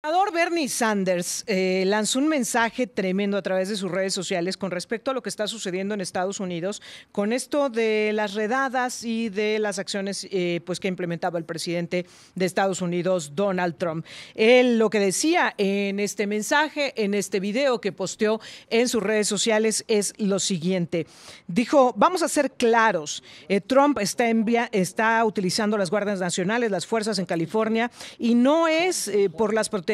El senador Bernie Sanders lanzó un mensaje tremendo a través de sus redes sociales con respecto a lo que está sucediendo en Estados Unidos con esto de las redadas y de las acciones pues que implementaba el presidente de Estados Unidos, Donald Trump. Él lo que decía en este mensaje, en este video que posteó en sus redes sociales es lo siguiente. Dijo, vamos a ser claros, Trump está utilizando las Guardias Nacionales, las fuerzas en California, y no es por las protestas,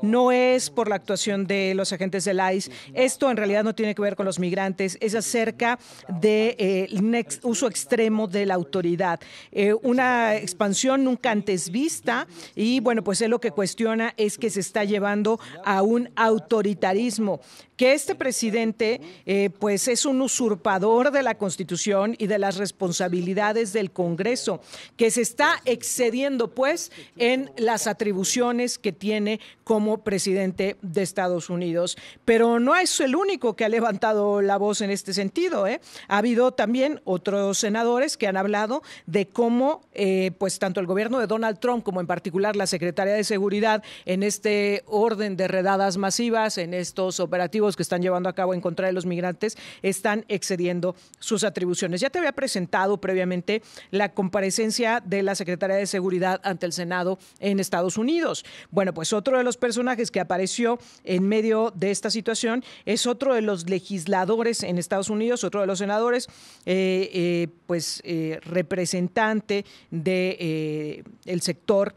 no es por la actuación de los agentes del ICE. Esto en realidad no tiene que ver con los migrantes, es acerca de un uso extremo de la autoridad, una expansión nunca antes vista, y bueno, pues él lo que cuestiona es que se está llevando a un autoritarismo, que este presidente pues es un usurpador de la Constitución y de las responsabilidades del Congreso, que se está excediendo pues en las atribuciones que tiene como presidente de Estados Unidos. Pero no es el único que ha levantado la voz en este sentido, ¿eh? Ha habido también otros senadores que han hablado de cómo pues tanto el gobierno de Donald Trump como en particular la Secretaría de Seguridad en este orden de redadas masivas, en estos operativos que están llevando a cabo en contra de los migrantes, están excediendo sus atribuciones. Ya te había presentado previamente la comparecencia de la Secretaría de Seguridad ante el Senado en Estados Unidos. Bueno, pues otro de los personajes que apareció en medio de esta situación es otro de los legisladores en Estados Unidos, otro de los senadores, representante de el sector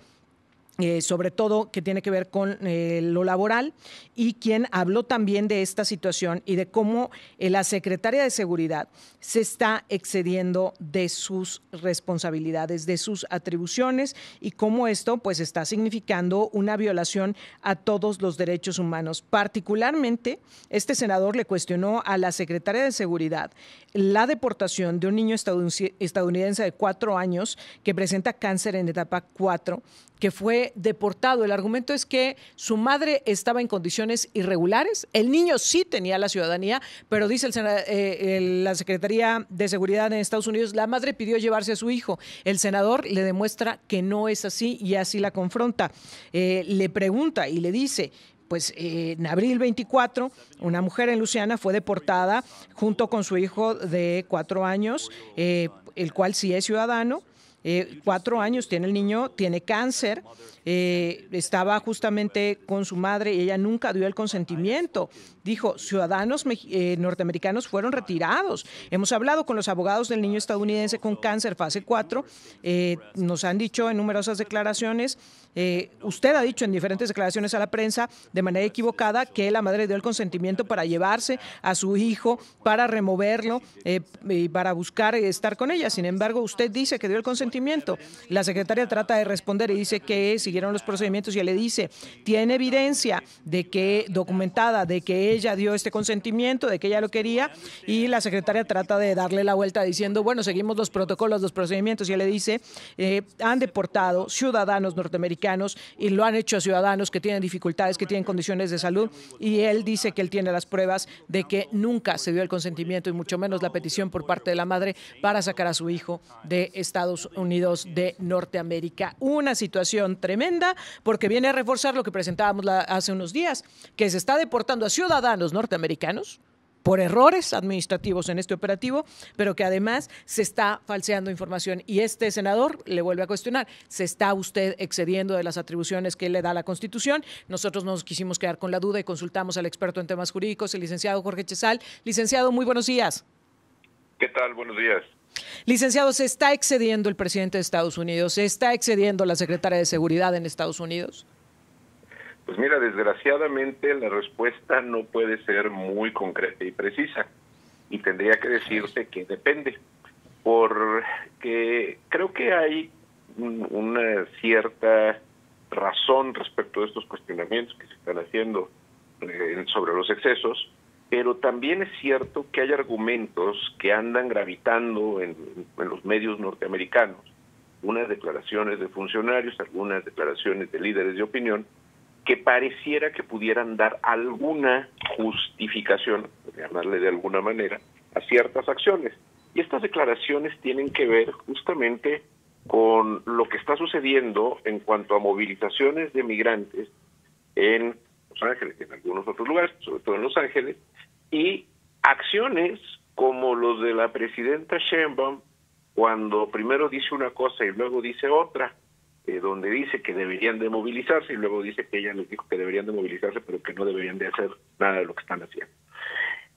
sobre todo que tiene que ver con lo laboral, y quien habló también de esta situación y de cómo la Secretaría de Seguridad se está excediendo de sus responsabilidades, de sus atribuciones, y cómo esto pues está significando una violación a todos los derechos humanos. Particularmente, este senador le cuestionó a la Secretaría de Seguridad la deportación de un niño estadounidense de 4 años que presenta cáncer en etapa 4, que fue deportado. El argumento es que su madre estaba en condiciones irregulares. El niño sí tenía la ciudadanía, pero dice la Secretaría de Seguridad en Estados Unidos, la madre pidió llevarse a su hijo. El senador le demuestra que no es así y así la confronta. Le pregunta y le dice, pues en abril 24, una mujer en Luisiana fue deportada junto con su hijo de 4 años, el cual sí es ciudadano. 4 años tiene el niño, tiene cáncer, estaba justamente con su madre y ella nunca dio el consentimiento. Dijo, ciudadanos norteamericanos fueron retirados. Hemos hablado con los abogados del niño estadounidense con cáncer fase 4, nos han dicho en numerosas declaraciones, usted ha dicho en diferentes declaraciones a la prensa de manera equivocada que la madre dio el consentimiento para llevarse a su hijo, para removerlo y para buscar estar con ella. Sin embargo, usted dice que dio el consentimiento. La secretaria trata de responder y dice que siguieron los procedimientos, y él le dice, tiene evidencia documentada de que ella dio este consentimiento, de que ella lo quería, y la secretaria trata de darle la vuelta diciendo, bueno, seguimos los protocolos, los procedimientos, y él le dice, han deportado ciudadanos norteamericanos y lo han hecho a ciudadanos que tienen dificultades, que tienen condiciones de salud, y él dice que él tiene las pruebas de que nunca se dio el consentimiento y mucho menos la petición por parte de la madre para sacar a su hijo de Estados Unidos de Norteamérica. Una situación tremenda porque viene a reforzar lo que presentábamos hace unos días, que se está deportando a ciudadanos norteamericanos por errores administrativos en este operativo, pero que además se está falseando información. Y este senador le vuelve a cuestionar, ¿se está usted excediendo de las atribuciones que le da la Constitución? Nosotros nos quisimos quedar con la duda y consultamos al experto en temas jurídicos, el licenciado Jorge Chezal. Licenciado, muy buenos días. ¿Qué tal? Buenos días. Licenciado, ¿se está excediendo el presidente de Estados Unidos? ¿Se está excediendo la secretaria de Seguridad en Estados Unidos? Pues mira, desgraciadamente la respuesta no puede ser muy concreta y precisa, y tendría que decirte que depende, porque creo que hay una cierta razón respecto de estos cuestionamientos que se están haciendo sobre los excesos, pero también es cierto que hay argumentos que andan gravitando en los medios norteamericanos, unas declaraciones de funcionarios, algunas declaraciones de líderes de opinión, que pareciera que pudieran dar alguna justificación, por llamarle de alguna manera, a ciertas acciones. Y estas declaraciones tienen que ver justamente con lo que está sucediendo en cuanto a movilizaciones de migrantes en Los Ángeles y en algunos otros lugares, sobre todo en Los Ángeles, y acciones como los de la presidenta Sheinbaum, cuando primero dice una cosa y luego dice otra, donde dice que deberían de movilizarse y luego dice que ella les dijo que deberían de movilizarse, pero que no deberían de hacer nada de lo que están haciendo.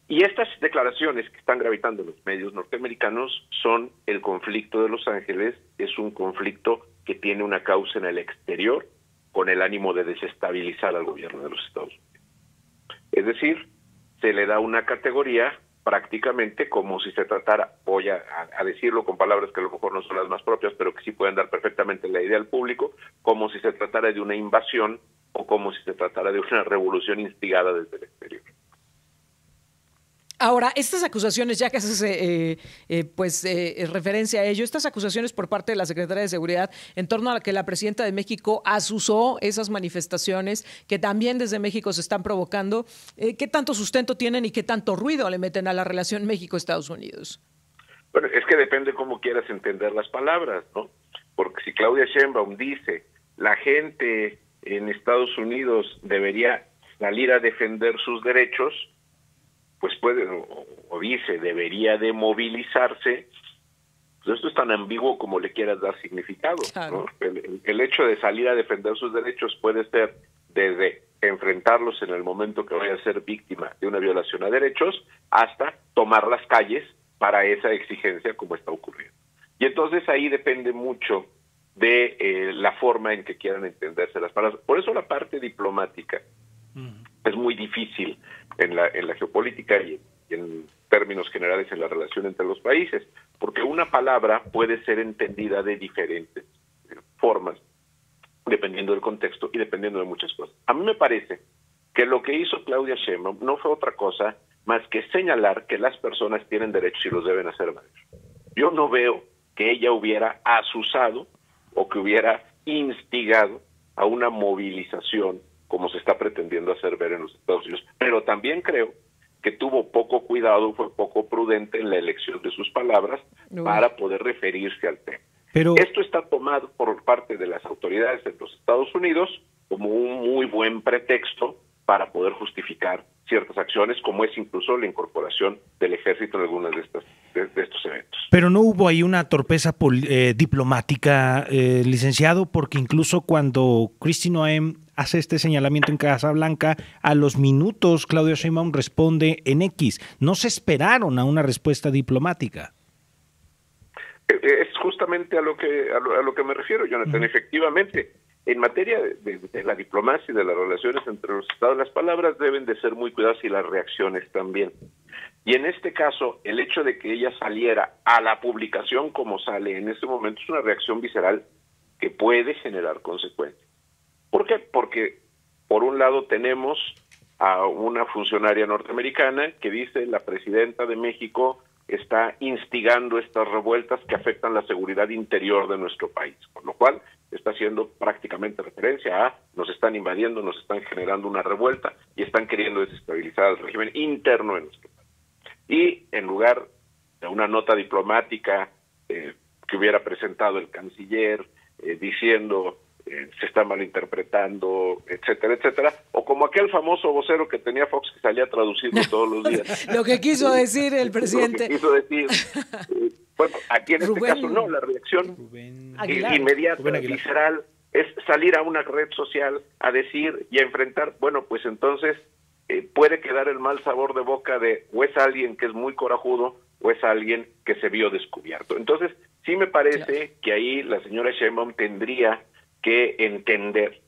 Y estas declaraciones que están gravitando en los medios norteamericanos son el conflicto de Los Ángeles, es un conflicto que tiene una causa en el exterior con el ánimo de desestabilizar al gobierno de los Estados Unidos. Es decir, se le da una categoría prácticamente como si se tratara, voy a decirlo con palabras que a lo mejor no son las más propias, pero que sí pueden dar perfectamente la idea al público, como si se tratara de una invasión o como si se tratara de una revolución instigada desde el exterior. Ahora, estas acusaciones, ya que haces referencia a ello, estas acusaciones por parte de la Secretaría de Seguridad en torno a que la presidenta de México asusó esas manifestaciones que también desde México se están provocando, ¿qué tanto sustento tienen y qué tanto ruido le meten a la relación México-Estados Unidos? Bueno, es que depende cómo quieras entender las palabras, ¿no? Porque si Claudia Sheinbaum dice la gente en Estados Unidos debería salir a defender sus derechos, pues puede, o dice, debería de movilizarse, pues esto es tan ambiguo como le quieras dar significado, claro, ¿no? El hecho de salir a defender sus derechos puede ser desde enfrentarlos en el momento que vaya a ser víctima de una violación a derechos, hasta tomar las calles para esa exigencia como está ocurriendo. Y entonces ahí depende mucho de la forma en que quieran entenderse las palabras. Por eso la parte diplomática es muy difícil en la geopolítica y en términos generales en la relación entre los países, porque una palabra puede ser entendida de diferentes formas, dependiendo del contexto y dependiendo de muchas cosas. A mí me parece que lo que hizo Claudia Sheinbaum no fue otra cosa más que señalar que las personas tienen derechos y los deben hacer valer. Yo no veo que ella hubiera asusado o que hubiera instigado a una movilización como se está pretendiendo hacer ver en los Estados Unidos, pero también creo que tuvo poco cuidado, fue poco prudente en la elección de sus palabras para poder referirse al tema. Pero esto está tomado por parte de las autoridades de los Estados Unidos como un muy buen pretexto para poder justificar ciertas acciones, como es incluso la incorporación del ejército en algunas de estos eventos. Pero no hubo ahí una torpeza diplomática, licenciado, porque incluso cuando Kristi Noem hace este señalamiento en Casa Blanca, a los minutos Claudia Sheinbaum responde en X. No se esperaron a una respuesta diplomática. Es justamente a lo que me refiero, Jonathan. Efectivamente, en materia de la diplomacia y de las relaciones entre los estados, las palabras deben de ser muy cuidadas y las reacciones también. Y en este caso, el hecho de que ella saliera a la publicación como sale en este momento es una reacción visceral que puede generar consecuencias. ¿Por qué? Porque, por un lado, tenemos a una funcionaria norteamericana que dice la presidenta de México está instigando estas revueltas que afectan la seguridad interior de nuestro país, con lo cual está haciendo prácticamente referencia a nos están invadiendo, nos están generando una revuelta y están queriendo desestabilizar el régimen interno de nuestro país. Y en lugar de una nota diplomática que hubiera presentado el canciller diciendo se está malinterpretando, etcétera, etcétera, o como aquel famoso vocero que tenía Fox que salía a traducirlo todos los días. Lo que quiso decir el presidente. Lo que quiso decir. Bueno, aquí en este caso no, la reacción inmediata, visceral, es salir a una red social a decir y a enfrentar, bueno, pues entonces puede quedar el mal sabor de boca de o es alguien que es muy corajudo o es alguien que se vio descubierto. Entonces, sí me parece que ahí la señora Sheinbaum tendría que entender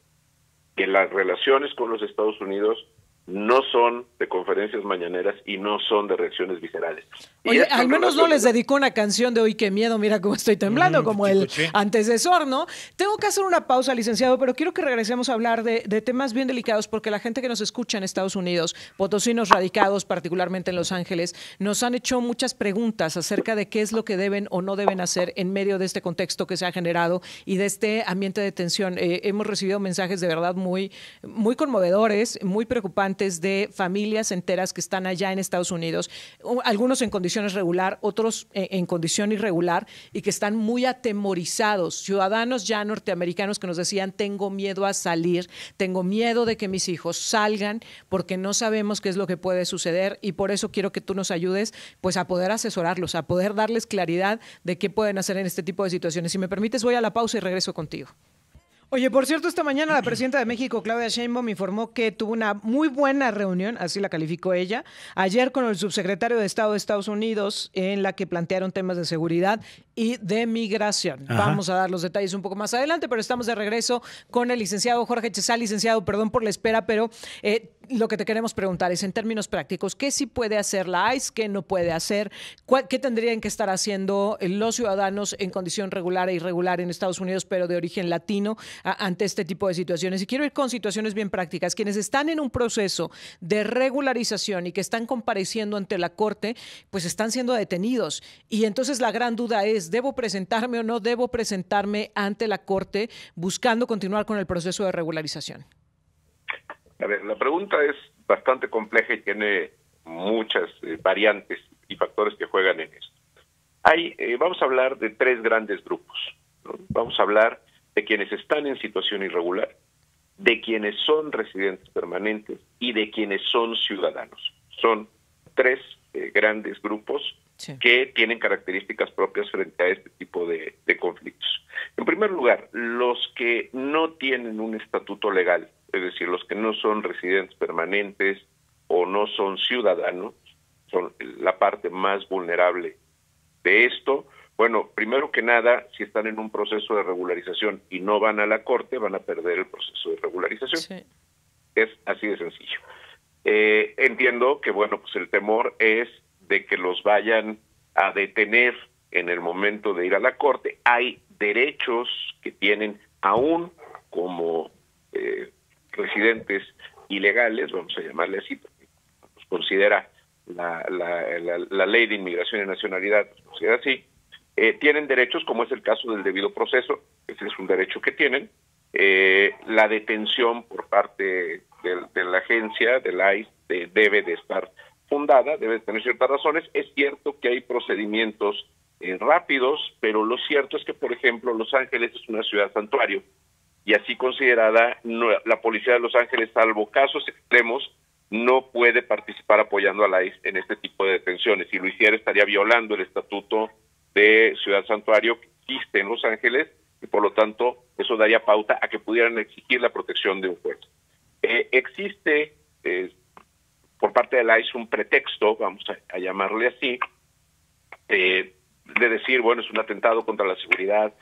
que las relaciones con los Estados Unidos no son de conferencias mañaneras y no son de reacciones viscerales. Oye, al menos no les dedicó una canción de Hoy qué miedo, mira cómo estoy temblando, como el antecesor, ¿no? Tengo que hacer una pausa, licenciado, pero quiero que regresemos a hablar de temas bien delicados, porque la gente que nos escucha en Estados Unidos, potosinos radicados, particularmente en Los Ángeles, nos han hecho muchas preguntas acerca de qué es lo que deben o no deben hacer en medio de este contexto que se ha generado y de este ambiente de tensión. Hemos recibido mensajes de verdad muy, muy conmovedores, muy preocupantes, importantes de familias enteras que están allá en Estados Unidos, algunos en condiciones regular, otros en condición irregular, y que están muy atemorizados, ciudadanos ya norteamericanos que nos decían: tengo miedo a salir, tengo miedo de que mis hijos salgan porque no sabemos qué es lo que puede suceder, y por eso quiero que tú nos ayudes pues a poder asesorarlos, a poder darles claridad de qué pueden hacer en este tipo de situaciones. Si me permites, voy a la pausa y regreso contigo. Oye, por cierto, esta mañana la presidenta de México, Claudia Sheinbaum, informó que tuvo una muy buena reunión, así la calificó ella, ayer con el subsecretario de Estado de Estados Unidos, en la que plantearon temas de seguridad y de migración. Ajá. Vamos a dar los detalles un poco más adelante, pero estamos de regreso con el licenciado Jorge Chezal. Licenciado, perdón por la espera, pero lo que te queremos preguntar es, en términos prácticos, ¿qué sí puede hacer la ICE, qué no puede hacer? ¿Qué tendrían que estar haciendo los ciudadanos en condición regular e irregular en Estados Unidos, pero de origen latino, ante este tipo de situaciones? Y quiero ir con situaciones bien prácticas. Quienes están en un proceso de regularización y que están compareciendo ante la Corte, pues están siendo detenidos. Y entonces la gran duda es, ¿debo presentarme o no debo presentarme ante la Corte buscando continuar con el proceso de regularización? A ver, la pregunta es bastante compleja y tiene muchas variantes y factores que juegan en esto. Vamos a hablar de tres grandes grupos, ¿no? Vamos a hablar de quienes están en situación irregular, de quienes son residentes permanentes y de quienes son ciudadanos. Son tres grandes grupos, sí, que tienen características propias frente a este tipo de conflictos. En primer lugar, los que no tienen un estatuto legal, es decir, los que no son residentes permanentes o no son ciudadanos, son la parte más vulnerable de esto. Bueno, primero que nada, si están en un proceso de regularización y no van a la Corte, van a perder el proceso de regularización. Sí. Es así de sencillo. Entiendo que, bueno, pues el temor es de que los vayan a detener en el momento de ir a la Corte. Hay derechos que tienen aún como residentes ilegales, vamos a llamarle así, porque nos considera la Ley de Inmigración y Nacionalidad, nos considera así. Tienen derechos, como es el caso del debido proceso, ese es un derecho que tienen. La detención por parte de la agencia, de la ICE, debe de estar fundada, debe de tener ciertas razones. Es cierto que hay procedimientos rápidos, pero lo cierto es que, por ejemplo, Los Ángeles es una ciudad santuario, y así considerada, la policía de Los Ángeles, salvo casos extremos, no puede participar apoyando a la ICE en este tipo de detenciones. Si lo hiciera, estaría violando el estatuto de ciudad santuario que existe en Los Ángeles, y por lo tanto eso daría pauta a que pudieran exigir la protección de un juez. Existe por parte de la ICE un pretexto, vamos a llamarle así, de decir, bueno, es un atentado contra la seguridad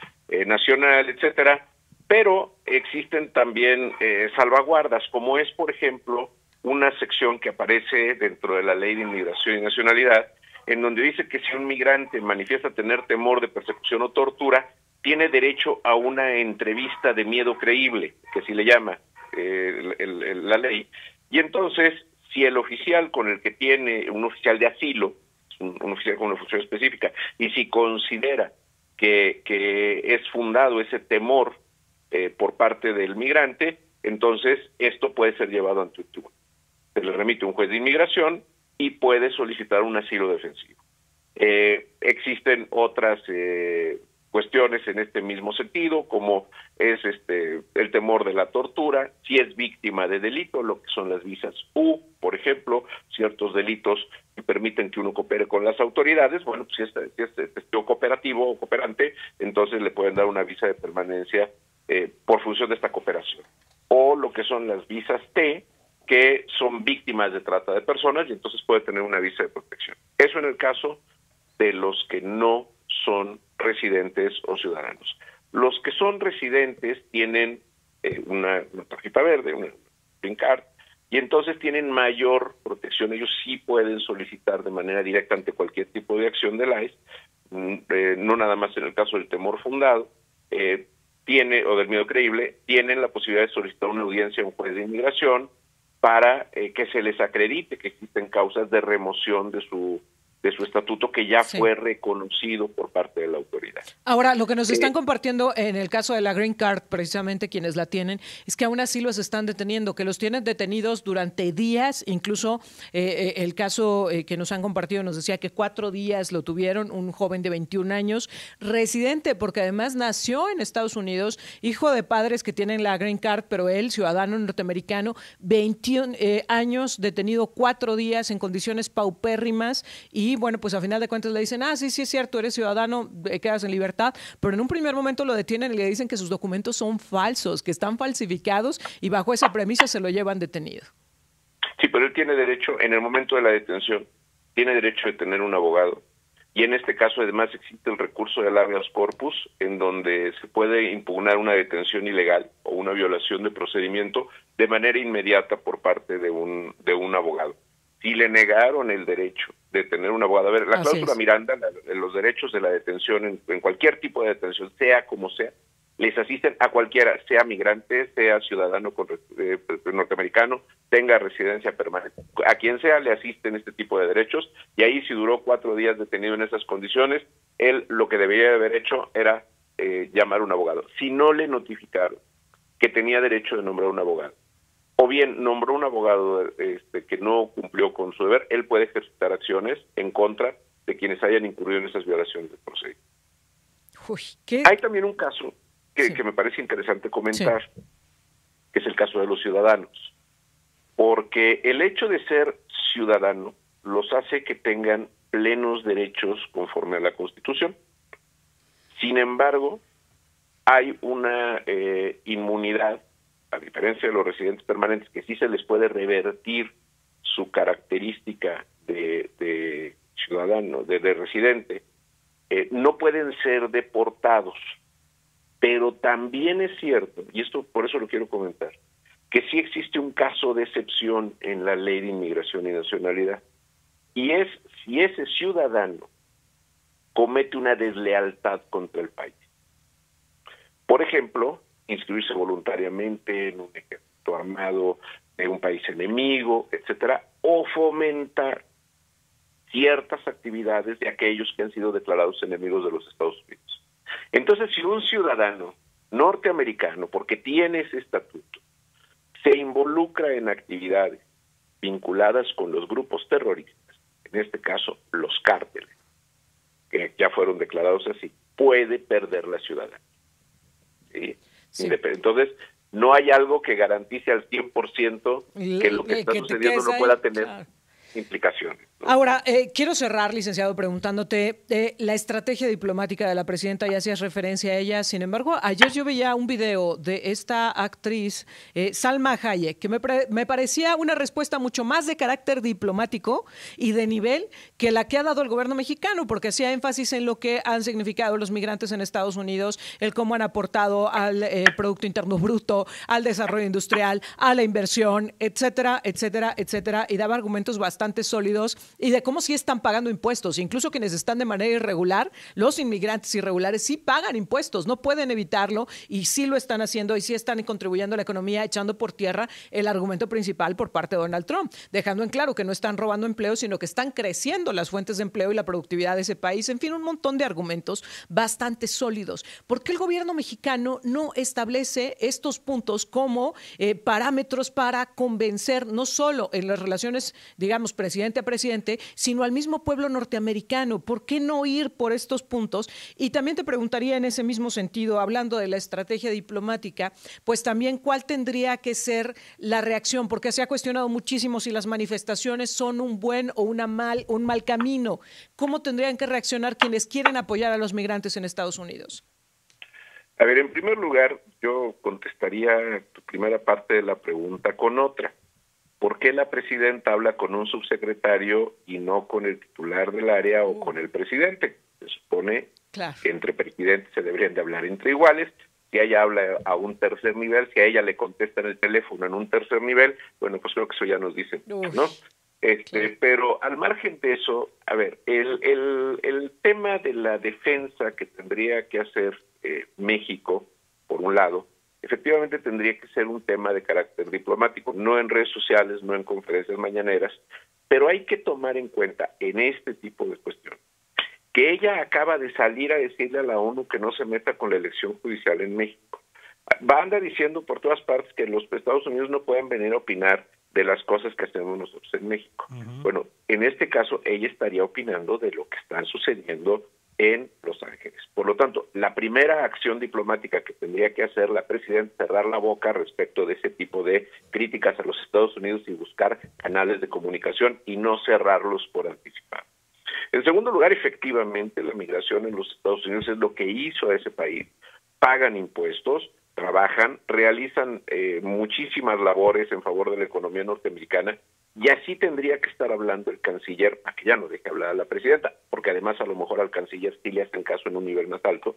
nacional, etcétera, pero existen también salvaguardas, como es, por ejemplo, una sección que aparece dentro de la Ley de Inmigración y Nacionalidad, en donde dice que si un migrante manifiesta tener temor de persecución o tortura, tiene derecho a una entrevista de miedo creíble, que así le llama la ley. Y entonces, si el oficial con el que tiene, un oficial de asilo, un oficial con una función específica, y si considera que es fundado ese temor por parte del migrante, entonces esto puede ser llevado ante un tribunal. Se le remite a un juez de inmigración y puede solicitar un asilo defensivo. Existen otras cuestiones en este mismo sentido, como es el temor de la tortura, si es víctima de delito, lo que son las visas U, por ejemplo, ciertos delitos que permiten que uno coopere con las autoridades. Bueno, pues si es testigo cooperativo o cooperante, entonces le pueden dar una visa de permanencia por función de esta cooperación. O lo que son las visas T, que son víctimas de trata de personas, y entonces puede tener una visa de protección. Eso en el caso de los que no son residentes o ciudadanos. Los que son residentes tienen una tarjeta verde, una green card, y entonces tienen mayor protección. Ellos sí pueden solicitar de manera directa ante cualquier tipo de acción de la ICE, no nada más en el caso del temor fundado, o del miedo creíble, tienen la posibilidad de solicitar una audiencia a un juez de inmigración para que se les acredite que existen causas de remoción de su de su estatuto que ya Sí. fue reconocido por parte de la autoridad. Ahora, lo que nos están compartiendo en el caso de la Green Card, precisamente quienes la tienen, es que aún así los están deteniendo, que los tienen detenidos durante días, incluso el caso que nos han compartido nos decía que 4 días lo tuvieron, un joven de 21 años, residente, porque además nació en Estados Unidos, hijo de padres que tienen la Green Card, pero él, ciudadano norteamericano, 21 años, detenido 4 días en condiciones paupérrimas y bueno, pues a final de cuentas le dicen, sí, sí es cierto, eres ciudadano, quedas en libertad, pero en un primer momento lo detienen y le dicen que sus documentos son falsos, que están falsificados y bajo esa premisa se lo llevan detenido. Sí, pero él tiene derecho, en el momento de la detención, tiene derecho de tener un abogado. Y en este caso, además, existe el recurso del habeas corpus, en donde se puede impugnar una detención ilegal o una violación de procedimiento de manera inmediata por parte de un abogado. Si le negaron el derecho de tener un abogado, a ver, la cláusula Miranda, los derechos de la detención en cualquier tipo de detención, sea como sea, les asisten a cualquiera, sea migrante, sea ciudadano norteamericano, tenga residencia permanente. A quien sea le asisten este tipo de derechos, y ahí si duró 4 días detenido en esas condiciones, él lo que debería haber hecho era llamar a un abogado. Si no le notificaron que tenía derecho de nombrar un abogado, o bien nombró un abogado que no cumplió con su deber, él puede ejercitar acciones en contra de quienes hayan incurrido en esas violaciones del procedimiento. Hay también un caso que me parece interesante comentar, que es el caso de los ciudadanos, porque el hecho de ser ciudadano los hace que tengan plenos derechos conforme a la Constitución. Sin embargo, hay una inmunidad, a diferencia de los residentes permanentes, que sí se les puede revertir su característica de ciudadano, de residente, no pueden ser deportados. Pero también es cierto, y esto por eso lo quiero comentar, que sí existe un caso de excepción en la Ley de Inmigración y Nacionalidad, y es si ese ciudadano comete una deslealtad contra el país. Por ejemplo, inscribirse voluntariamente en un ejército armado de un país enemigo, etcétera, o fomentar ciertas actividades de aquellos que han sido declarados enemigos de los Estados Unidos. Entonces, si un ciudadano norteamericano, porque tiene ese estatuto, se involucra en actividades vinculadas con los grupos terroristas, en este caso los cárteles, que ya fueron declarados así, puede perder la ciudadanía. ¿Sí? Sí. Entonces, no hay algo que garantice al 100% que lo que está sucediendo no pueda tener implicaciones, ¿no? Ahora, quiero cerrar, licenciado, preguntándote la estrategia diplomática de la presidenta, ya hacías referencia a ella. Sin embargo, ayer yo veía un video de esta actriz, Salma Hayek, que me parecía una respuesta mucho más de carácter diplomático y de nivel que la que ha dado el gobierno mexicano, porque hacía énfasis en lo que han significado los migrantes en Estados Unidos, el cómo han aportado al Producto Interno Bruto, al desarrollo industrial, a la inversión, etcétera, etcétera, etcétera, y daba argumentos bastante sólidos y de cómo sí están pagando impuestos. Incluso quienes están de manera irregular, los inmigrantes irregulares sí pagan impuestos, no pueden evitarlo y sí lo están haciendo y sí están contribuyendo a la economía, echando por tierra el argumento principal por parte de Donald Trump, dejando en claro que no están robando empleo, sino que están creciendo las fuentes de empleo y la productividad de ese país. En fin, un montón de argumentos bastante sólidos. ¿Por qué el gobierno mexicano no establece estos puntos como parámetros para convencer no solo en las relaciones, digamos, presidente a presidente, sino al mismo pueblo norteamericano? ¿Por qué no ir por estos puntos? Y también te preguntaría en ese mismo sentido, hablando de la estrategia diplomática, pues también cuál tendría que ser la reacción, porque se ha cuestionado muchísimo si las manifestaciones son un buen o un mal camino. ¿Cómo tendrían que reaccionar quienes quieren apoyar a los migrantes en Estados Unidos? A ver, en primer lugar, yo contestaría tu primera parte de la pregunta con otra. ¿Por qué la presidenta habla con un subsecretario y no con el titular del área o con el presidente? Se supone que entre presidentes se deberían de hablar entre iguales. Si ella habla a un tercer nivel, si a ella le contestan el teléfono en un tercer nivel, bueno, pues creo que eso ya nos dice mucho, ¿no? Pero al margen de eso, a ver, el tema de la defensa que tendría que hacer México, por un lado, efectivamente tendría que ser un tema de carácter diplomático, no en redes sociales, no en conferencias mañaneras, Pero hay que tomar en cuenta en este tipo de cuestiones que ella acaba de salir a decirle a la ONU que no se meta con la elección judicial en México. Anda diciendo por todas partes que los Estados Unidos no pueden venir a opinar de las cosas que hacemos nosotros en México. Bueno, en este caso ella estaría opinando de lo que está sucediendo en Los Ángeles. Por lo tanto, la primera acción diplomática que tendría que hacer la presidenta es cerrar la boca respecto de ese tipo de críticas a los Estados Unidos y buscar canales de comunicación y no cerrarlos por anticipado. En segundo lugar, efectivamente, la migración en los Estados Unidos es lo que hizo a ese país. Pagan impuestos, trabajan, realizan muchísimas labores en favor de la economía norteamericana, y así tendría que estar hablando el canciller, a que ya no deje hablar a la presidenta, porque además a lo mejor al canciller sí le hacen caso en un nivel más alto.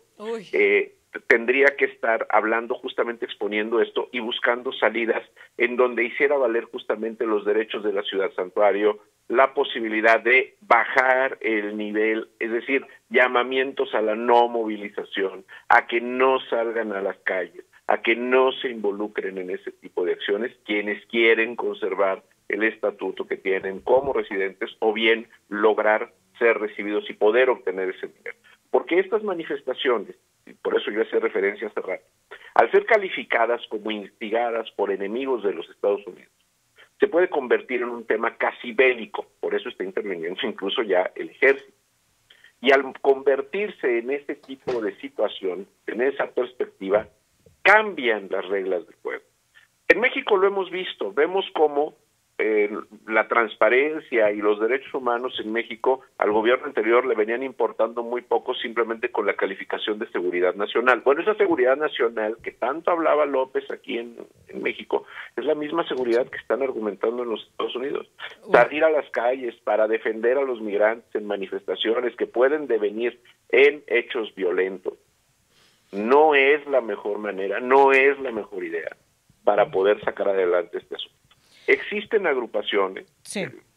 Tendría que estar hablando, justamente exponiendo esto y buscando salidas en donde hiciera valer justamente los derechos de la ciudad santuario, la posibilidad de bajar el nivel, es decir, llamamientos a la no movilización, a que no salgan a las calles, a que no se involucren en ese tipo de acciones quienes quieren conservar el estatuto que tienen como residentes o bien lograr ser recibidos y poder obtener ese nivel. Porque estas manifestaciones, y por eso yo hacía referencia hace rato, al ser calificadas como instigadas por enemigos de los Estados Unidos, se puede convertir en un tema casi bélico, por eso está interviniendo incluso ya el ejército. Y al convertirse en ese tipo de situación, en esa perspectiva, cambian las reglas del juego. En México lo hemos visto, vemos cómo la transparencia y los derechos humanos en México al gobierno anterior le venían importando muy poco, simplemente con la calificación de seguridad nacional. Bueno, esa seguridad nacional que tanto hablaba López aquí en México es la misma seguridad que están argumentando en los Estados Unidos. Salir a las calles para defender a los migrantes en manifestaciones que pueden devenir en hechos violentos no es la mejor manera, no es la mejor idea para poder sacar adelante este asunto. Existen agrupaciones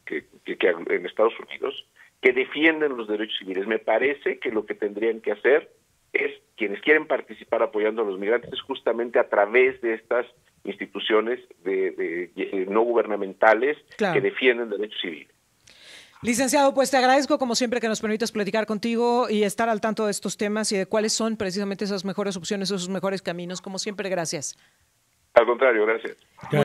que en Estados Unidos que defienden los derechos civiles. Me parece que lo que tendrían que hacer es, quienes quieren participar apoyando a los migrantes, es justamente a través de estas instituciones no gubernamentales que defienden derechos civiles. Licenciado, pues te agradezco como siempre que nos permitas platicar contigo y estar al tanto de estos temas y de cuáles son precisamente esas mejores opciones, esos mejores caminos. Como siempre, gracias. Al contrario, gracias.